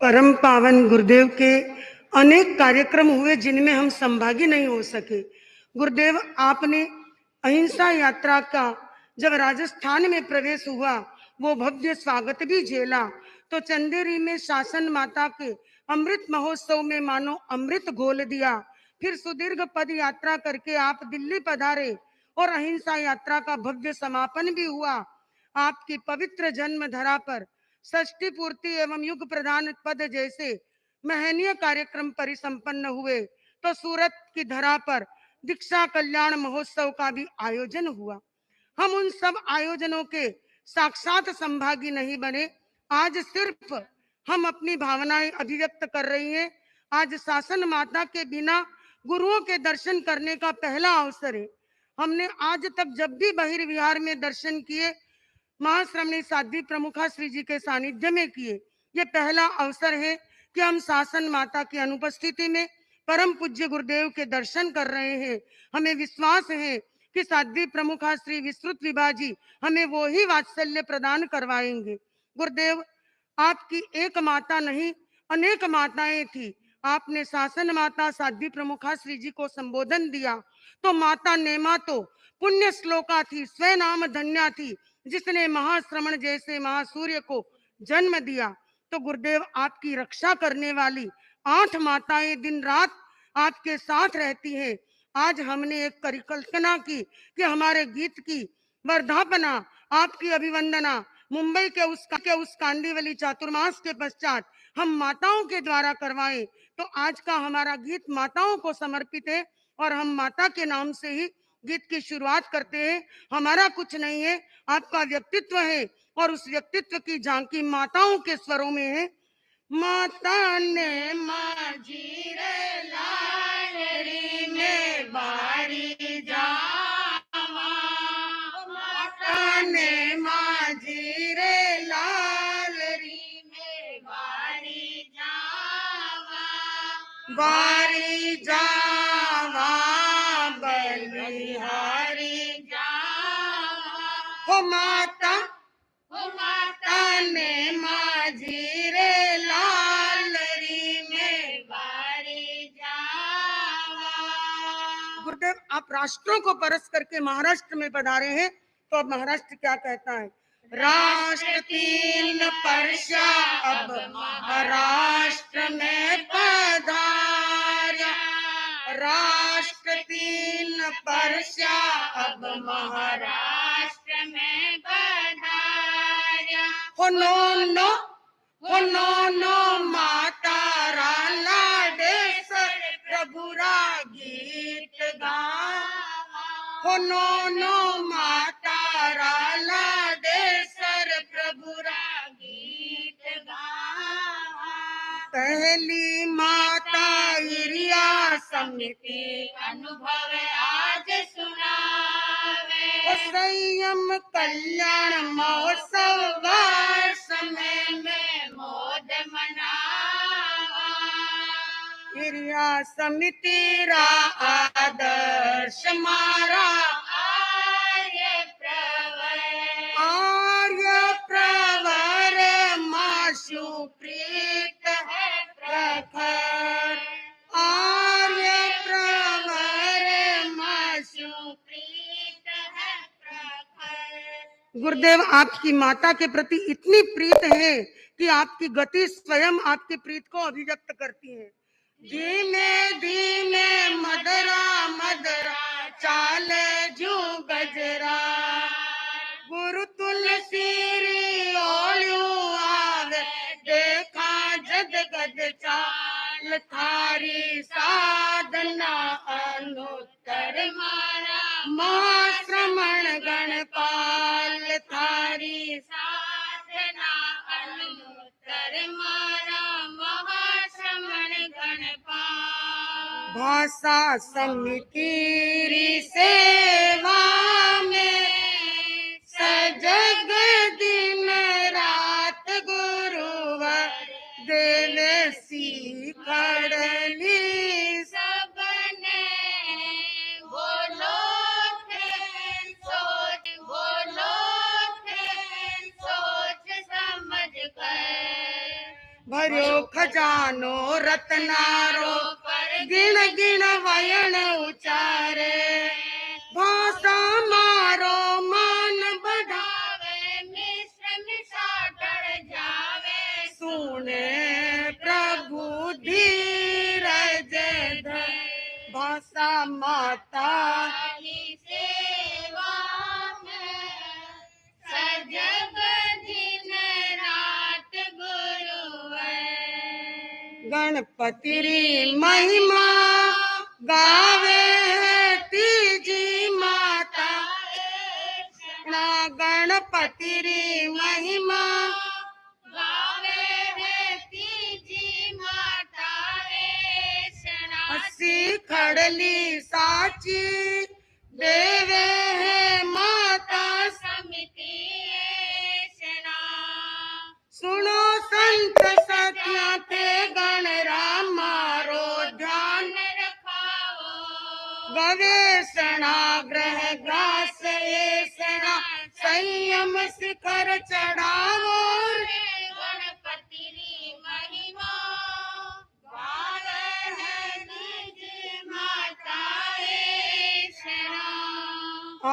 परम पावन गुरुदेव के अनेक कार्यक्रम हुए जिनमें हम संभागी नहीं हो सके। गुरुदेव आपने अहिंसा यात्रा का जब राजस्थान में प्रवेश हुआ, वो भव्य स्वागत भी झेला, तो चंदेरी में शासन माता के अमृत महोत्सव में मानो अमृत घोल दिया। फिर सुदीर्घ पद यात्रा करके आप दिल्ली पधारे और अहिंसा यात्रा का भव्य समापन भी हुआ। आपकी पवित्र जन्म धरा पर षष्ठी पूर्ति एवं युग प्रधान पद जैसे महनीय कार्यक्रम परिसंपन्न हुए, तो सूरत की धरा पर दीक्षा कल्याण महोत्सव का भी आयोजन हुआ। हम उन सब आयोजनों के साक्षात संभागी नहीं बने। आज सिर्फ हम अपनी भावनाएं अभिव्यक्त कर रही हैं। आज शासन माता के बिना गुरुओं के दर्शन करने का पहला अवसर है। हमने आज तक जब भी बहिर्विहार में दर्शन किए, महाश्रमणी साध्वी प्रमुखा श्री जी के सानिध्य में किए। ये पहला अवसर है कि हम शासन माता की अनुपस्थिति में परम पूज्य गुरुदेव के दर्शन कर रहे हैं। हमें विश्वास है कि साध्वी प्रमुखा श्री विस्तृत विभाजी हमें वो ही वात्सल्य प्रदान करवाएंगे। गुरुदेव, आपकी एक माता नहीं, अनेक माताएं थी। आपने शासन माता साध्वी प्रमुखा श्री जी को संबोधन दिया तो माता नेमा तो पुण्य श्लोका थी, स्वयं नाम धन्या थी, जिसने महाश्रमण जैसे महासूर्य को जन्म दिया। तो गुरुदेव, आपकी रक्षा करने वाली 8 माताएं दिन रात आपके साथ रहती हैं। आज हमने एक परिकल्पना की कि हमारे गीत की वर्धापना, आपकी अभिवंदना मुंबई के उस कांडीवली चातुर्मास के पश्चात हम माताओं के द्वारा करवाएं। तो आज का हमारा गीत माताओं को समर्पित है और हम माता के नाम से ही गीत की शुरुआत करते हैं। हमारा कुछ नहीं है, आपका व्यक्तित्व है और उस व्यक्तित्व की झांकी माताओं के स्वरों में है। माता ने माझी रे लालरी में बारी जावा, माता ने माझी रे लालरी में बारी जावा, बारी जावा बलिहारी जावा। हो माता ने माझी रे लालरी में बारी जावा। गुरुदेव, आप राष्ट्रों को परस करके महाराष्ट्र में पधारे हैं, तो अब महाराष्ट्र क्या कहता है? राष्ट्र 3 परशा अब महाराष्ट्र में पधारा, राष्ट्र 3 परशा अब महाराष्ट्र में पधारा। हो नो माता रा लाडेसर प्रभुरा गीत गावा, हो नो माता रा लाडेसर प्रभुरा गीत गावा। पहली माता हिरिया समिति अनुभव आज सुनावे, संयम कल्याण महोत्सव वर्ष में मोद मनावा। हिरिया समिति रा आदर्श मारा आर्य प्रवर माशु प्रीत है प्रखर, आर्य प्रवर माशु प्रीत है प्रखर। गुरुदेव, आपकी माता के प्रति इतनी प्रीत है कि आपकी गति स्वयं आपकी प्रीत को अभिव्यक्त करती है। धीमे धीमे मदरा मदरा चाले जू गजरा, गुरु तुलसी री ओळू आवे, देखा जद गद चाल थारी साधना अनुत्तर मारा, महाश्रमण गणपाल थारी साधना अनुत्तर मारा, महाश्रमण गणपाल। भाषा समिति री सेवा में सजग दिन रात गुरुवर देवे सीखड़ली, सबने बोलो थे सोच समझ कर भर्यो खजानो रत्नारो गिण गिण वयन उचारे भाषा मारो मान बढ़ावे मिश्र मिसाटड़ जावे सुने प्रभु धीरज धर भाषा माता की सेवा में सजग दिन रात गुरुवर गणपति री महिमा गावे तीजी माता ना गणपति री महिमा गावे तीजी माता असी खड़ली साची देवे है माता समिति सुनो संत सत्या थे गण राम मारो ध्यान रखाओ गवेषणा ग्रह ग्रास ऐसना संयम शिखर चढ़ाओ गणपति री महिमा गावे है निज माता ऐसना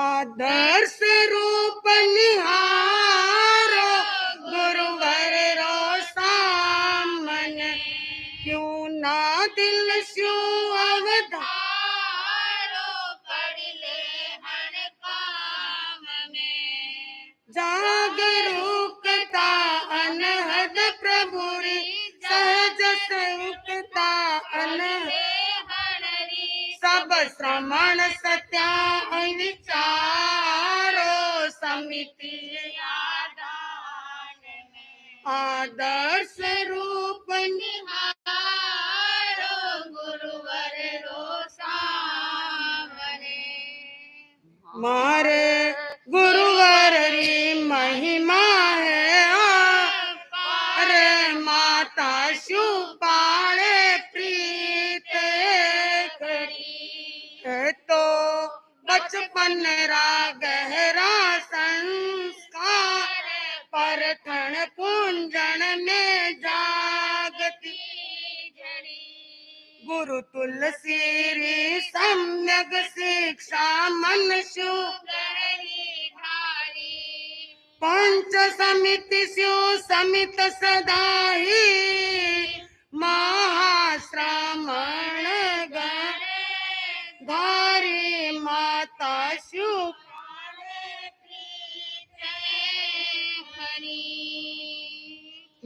आदर्श रूप निहारो गुरुवर रो सामने क्यों ना दिल स्यू अवधारो पढ़ ले हर काम में जागरूकता अनहद प्रभु री सहज संयुक्ता अनहद सब श्रमण सत्या विचारो समिति आदर्श रूप निहारो गुरुवर रो सामने मारे गुरुवर री महिमा है अरे माता शु पाले प्रीत करी तो बचपन रा गहरा संस्कार परथण कुंजन में जागती गुरु तुलसी री सम्यक शिक्षा मनुष्य पंच समिति स्यु समित सदा ही महाश्रमण गण धारी माता स्यु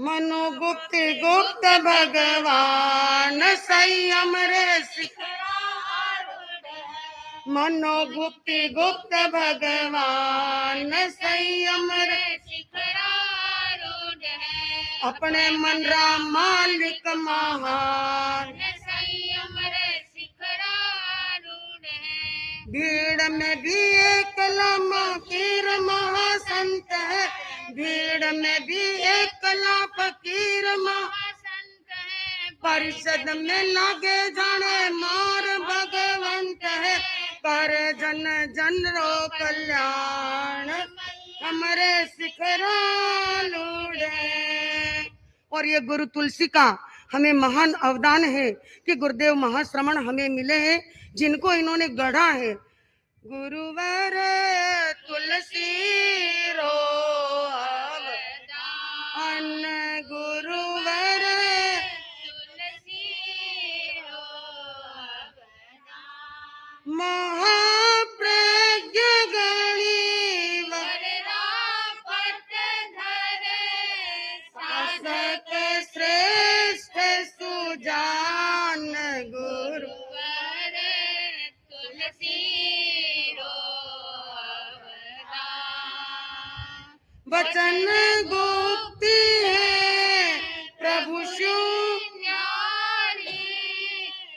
मनोगुप्त गुप्त भगवान संयम रे मनोगुप्त गुप्त भगवान संयम रे अपने मन रा मालिक महान भीड़ में भी एक लम्हा फकीर महासंत है भीड़ में भी एक ला फकीर महासंत है परिषद में लगे जाने मार भगवंत है कर जन जन रो कल्याण हमारे शिखरा लूढ़े। और ये गुरु तुलसी का हमें महान अवदान है कि गुरुदेव महाश्रमण हमें मिले हैं जिनको इन्होंने गढ़ा है। गुरुवर तुलसी रो अवदान गुरुवर तुलसी रो अवदान महाप्रज्ञ गणी वररा पट धरे शासक श्रेष्ठ सुजान गुरुवर तुलसी वचन गुप्ति है प्रभु शून्यारी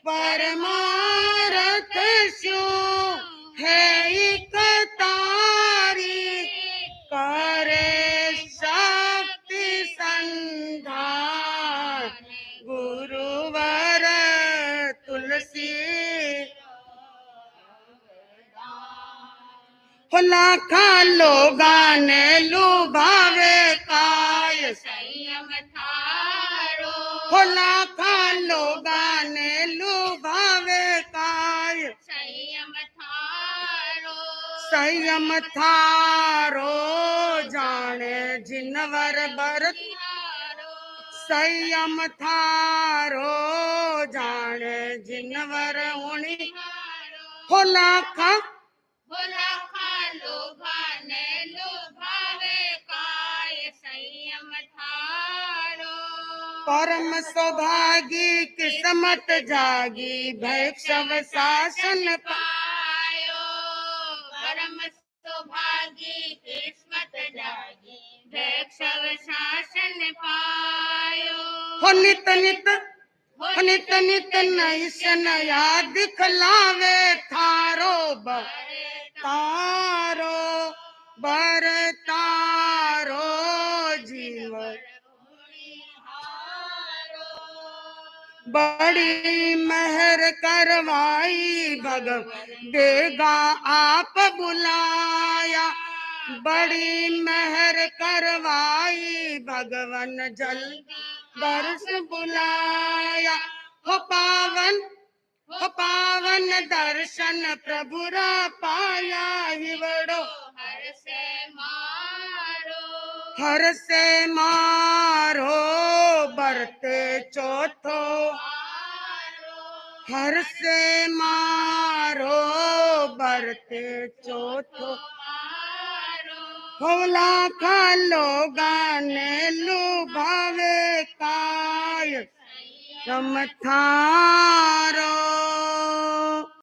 परमारथ शू है एक तारी करे शक्ति संधान गुरुवर तुलसी लाखा लोगा ने लुभावे काय संयम थारो हो लाखा लोगा ने लुभावे काय संयम थारो संयम थारो जाने जिनवर बर तिहारो संयम थारो जाने जिनवर उणी तिहारो हो लाखा भोला खा लोभाने लोभावे काय संयम थारो परम सौभागी किस्मत जागी भैक्षव शासन पायो परम सौभागी किस्मत जागी वैक्षव शासन पायो हो नित नित हो नित नित नैस नया दिखलावे थारो तारो बर तारो जीवन बड़ी मेहर करवाई भगवान देगा आप बुलाया बड़ी मेहर करवाई भगवान जल बरस बुलाया हो पावन दर्शन प्रभुरा पाया हिवड़ो हर से मारो बरते चौथो हर से मारो बरते चौथो हो लाखा लोगा ने लुभावे काय समथारो